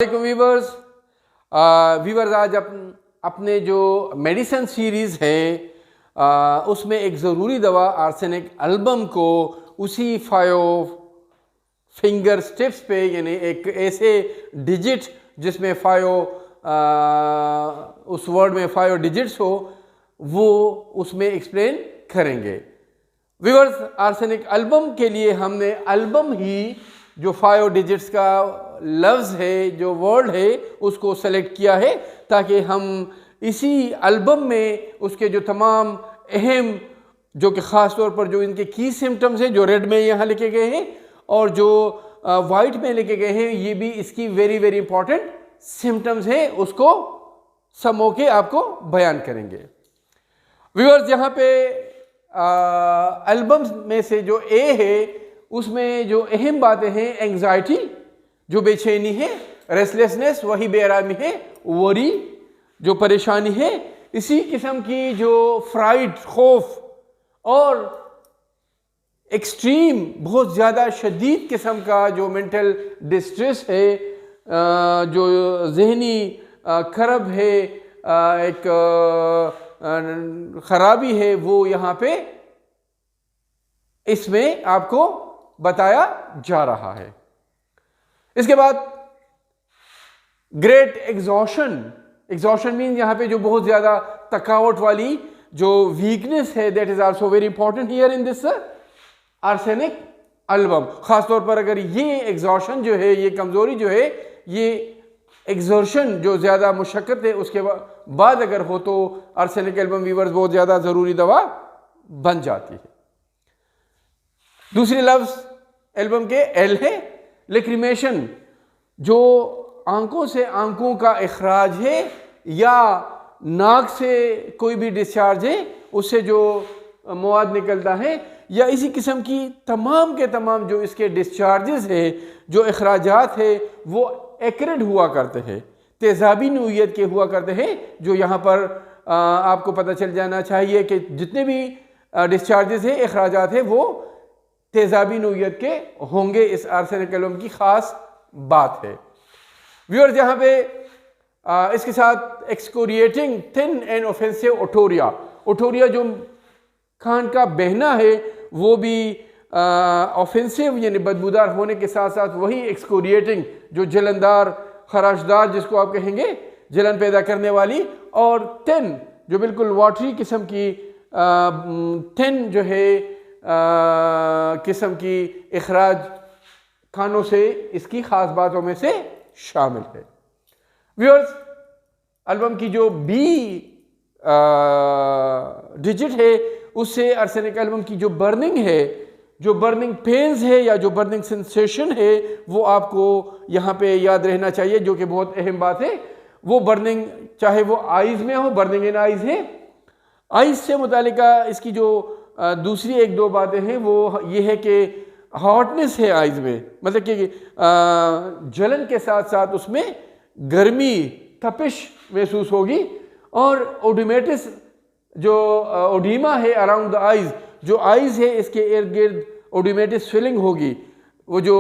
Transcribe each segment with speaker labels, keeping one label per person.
Speaker 1: Viewers viewers आज अपने जो मेडिसिन सीरीज़ है उसमें एक ज़रूरी दवा आर्सेनिक एल्बम को उसी 5 फिंगर स्टेप्स पे यानी एक ऐसे डिजिट जिसमें 5 उस वर्ड में 5 डिजिट्स हो वो उसमें एक्सप्लेन करेंगे। वीवर्स आर्सेनिक एल्बम के लिए हमने एल्बम ही जो 5 डिजिट्स का लफ्ज़ है जो वर्ड है उसको सेलेक्ट किया है ताकि हम इसी एल्बम में उसके जो तमाम अहम जो कि ख़ास तौर पर जो इनके की सिम्टम्स हैं जो रेड में यहाँ लिखे गए हैं और जो वाइट में लिखे गए हैं ये भी इसकी वेरी वेरी इंपॉर्टेंट सिम्टम्स है उसको समो के आपको बयान करेंगे। व्यूअर्स यहाँ पे एल्बम्स में से जो ए है उसमें जो अहम बातें हैं एंग्जाइटी जो बेचैनी है, रेस्टलेसनेस वही बेआरामी है, वरी जो परेशानी है, इसी किस्म की जो फ्राइड खौफ और एक्सट्रीम बहुत ज़्यादा शदीद किस्म का जो मेंटल डिस्ट्रेस है, जो जहनी करब है, एक ख़राबी है वो यहाँ पे इसमें आपको बताया जा रहा है। इसके बाद ग्रेट एग्जॉशन मीन यहाँ पे जो बहुत ज़्यादा थकावट वाली जो वीकनेस है that is also very important here in this arsenic album. ख़ासतौर पर अगर ये एग्जॉशन जो है ये कमज़ोरी जो है ये एग्जर्शन जो ज़्यादा मुशक्क़त है उसके बाद अगर हो तो आर्सेनिक एल्बम वीवर्स बहुत ज़्यादा ज़रूरी दवा बन जाती है। दूसरी लफ्ज़ एल्बम के एल है लेक्रिमेशन जो आंखों से आंखों का इखराज है या नाक से कोई भी डिस्चार्ज है उससे जो मवाद निकलता है या इसी किस्म की तमाम के तमाम जो इसके डिस्चार्जेस है जो इखराजात है वो एक्रेड हुआ करते हैं, तेज़ाबी नौइयत के हुआ करते हैं। जो यहाँ पर आपको पता चल जाना चाहिए कि जितने भी डिस्चार्जेस है इखराजात है वो तेज़ाबी नौइयत के होंगे। इस आर्सेनिक एल्बम की ख़ास बात है। व्यूअर्स यहाँ पे इसके साथ एक्सकोरिएटिंग थिन एंड ऑफेंसिव ओटोरिया जो खान का बहना है वो भी ऑफेंसिव यानी बदबूदार होने के साथ साथ वही एक्सकोरिएटिंग जो जलनदार खराशदार जिसको आप कहेंगे जलन पैदा करने वाली और थिन जो बिल्कुल वाटरी किस्म की थिन जो है किस्म की इखराज खानों से इसकी ख़ास बातों में से शामिल है। व्यूअर्स एल्बम की जो बी डिजिट है उससे आर्सेनिक एल्बम की जो बर्निंग है जो बर्निंग पेन्स है या जो बर्निंग सेंसेशन है वो आपको यहाँ पे याद रहना चाहिए जो कि बहुत अहम बात है। वो बर्निंग चाहे वो आइज़ में हो, बर्निंग इन आइज़ है। आइज़ से मुतालिका इसकी जो दूसरी एक दो बातें हैं वो ये है कि हॉटनेस है आइज़ में, मतलब कि जलन के साथ साथ उसमें गर्मी तपिश महसूस होगी और ओडिमेटिस जो ओडीमा है अराउंड द आइज़ जो आइज़ है इसके इर्द गिर्द ओडिमेटिस स्वेलिंग होगी, वो जो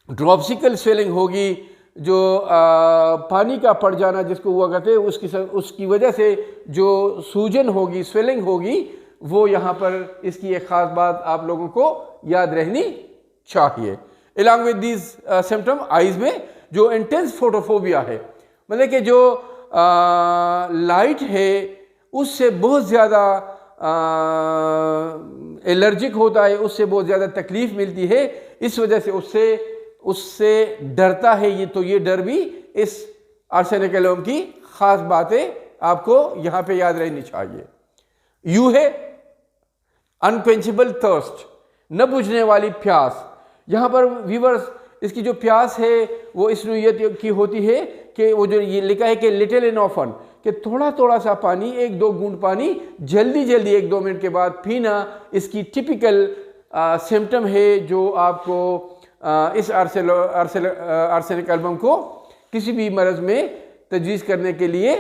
Speaker 1: ड्रॉप्सिकल स्वेलिंग होगी जो पानी का पड़ जाना जिसको हुआ करते हैं उसकी वजह से जो सूजन होगी स्वेलिंग होगी वो यहाँ पर इसकी एक ख़ास बात आप लोगों को याद रहनी चाहिए। Along with this symptom eyes में जो इंटेंस फोटोफोबिया है मतलब कि जो लाइट है उससे बहुत ज़्यादा एलर्जिक होता है, उससे बहुत ज़्यादा तकलीफ़ मिलती है, इस वजह से उससे डरता है। ये तो ये डर भी इस आर्सेनिक एल्बम की ख़ास बातें आपको यहाँ पे याद रहनी चाहिए। यू है अनक्वेंचेबल थर्स्ट न बुझने वाली प्यास। यहाँ पर व्यूअर्स इसकी जो प्यास है वो इस नौइयत की होती है कि वो जो ये लिखा है कि लिटिल एंड ऑफन कि थोड़ा थोड़ा सा पानी 1-2 बूंद पानी जल्दी 1-2 मिनट के बाद पीना इसकी टिपिकल सिम्टम है जो आपको इस आर्सेनिक एल्बम को किसी भी मर्ज़ में तजवीज़ करने के लिए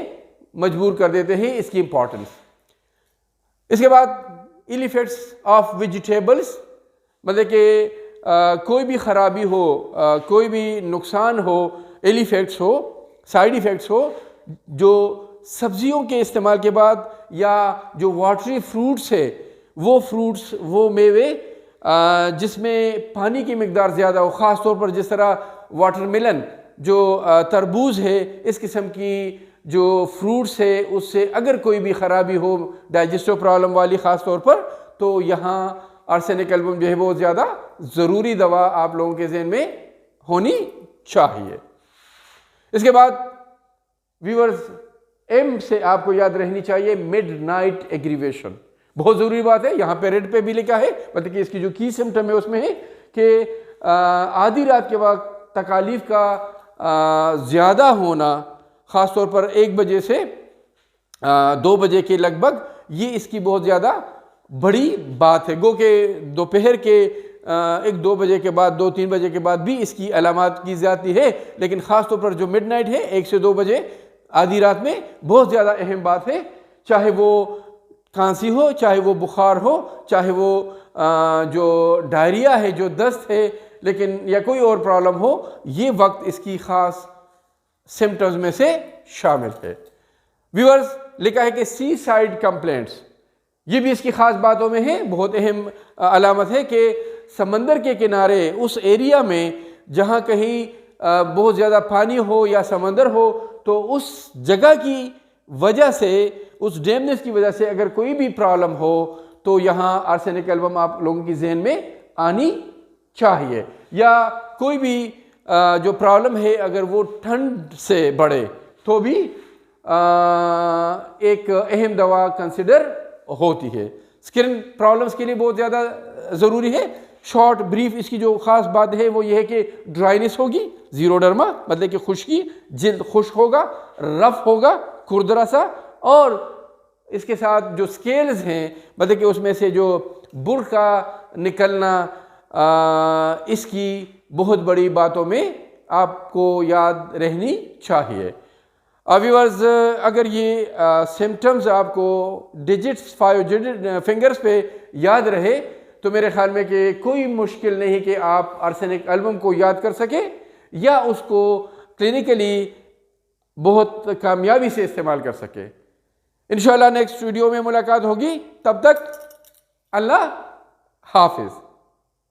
Speaker 1: मजबूर कर देते हैं, इसकी इम्पॉर्टेंस। इसके बाद इल इफेक्ट्स ऑफ वेजिटेबल्स मतलब कि कोई भी ख़राबी हो, कोई भी नुकसान हो इल इफेक्ट्स हो, साइड इफ़ेक्ट्स हो, जो सब्जियों के इस्तेमाल के बाद या जो वाटरी फ्रूट्स है वो फ्रूट्स, वो मेवे जिसमें पानी की मिकदार ज़्यादा हो, ख़ास तौर पर जिस तरह वाटरमेलन, जो तरबूज है, इस किस्म की जो फ्रूट्स है उससे अगर कोई भी ख़राबी हो डाइजेस्टिव प्रॉब्लम वाली ख़ास तौर पर, तो यहाँ आर्सेनिक एल्बम जो है बहुत ज़्यादा ज़रूरी दवा आप लोगों के ज़हन में होनी चाहिए। इसके बाद व्यूअर्स, एम से आपको याद रहनी चाहिए मिडनाइट एग्रीवेशन, बहुत ज़रूरी बात है। यहाँ पे रेड पे भी लिखा है, मतलब कि इसकी जो की सिम्टम है उसमें है कि आधी रात के वक्त तकालीफ का ज़्यादा होना, ख़ास तौर पर 1 बजे से 2 बजे के लगभग, ये इसकी बहुत ज़्यादा बड़ी बात है। गो के दोपहर के 1-2 बजे के बाद, 2-3 बजे के बाद भी इसकी अलामात की जाती है, लेकिन ख़ास तौर पर जो मिडनाइट है 1 से 2 बजे आधी रात में बहुत ज़्यादा अहम बात है। चाहे वो खांसी हो, चाहे वो बुखार हो, चाहे वो जो डायरिया है, जो दस्त है, लेकिन या कोई और प्रॉब्लम हो, ये वक्त इसकी ख़ास सिम्टम्स में से शामिल है। व्यूअर्स, लिखा है कि सी साइड कंप्लेंट्स, ये भी इसकी ख़ास बातों में है। बहुत अहम अलामत है कि समंदर के किनारे उस एरिया में जहाँ कहीं बहुत ज़्यादा पानी हो या समंदर हो, तो उस जगह की वजह से, उस डैमनेस की वजह से अगर कोई भी प्रॉब्लम हो तो यहाँ आर्सेनिक एल्बम आप लोगों की जहन में आनी चाहिए। या कोई भी जो प्रॉब्लम है अगर वो ठंड से बढ़े तो भी एक अहम दवा कंसिडर होती है। स्किन प्रॉब्लम्स के लिए बहुत ज़्यादा ज़रूरी है। शॉर्ट ब्रीफ इसकी जो ख़ास बात है वो ये है कि ड्राइनेस होगी, ज़ीरोडर्मा मतलब कि खुश्की, जिल्द खुश्क होगा, रफ होगा, खुरदरा सा, और इसके साथ जो स्केल्स हैं मतलब कि उसमें से जो बुर का निकलना, इसकी बहुत बड़ी बातों में आपको याद रहनी चाहिए। व्यूअर्स, अगर ये सिम्टम्स आपको डिजिट्स 5 फिंगर्स पे याद रहे तो मेरे ख्याल में कि कोई मुश्किल नहीं कि आप आर्सेनिक एल्बम को याद कर सके या उसको क्लिनिकली बहुत कामयाबी से इस्तेमाल कर सके। इंशाल्लाह नेक्स्ट वीडियो में मुलाकात होगी, तब तक अल्लाह हाफिज़।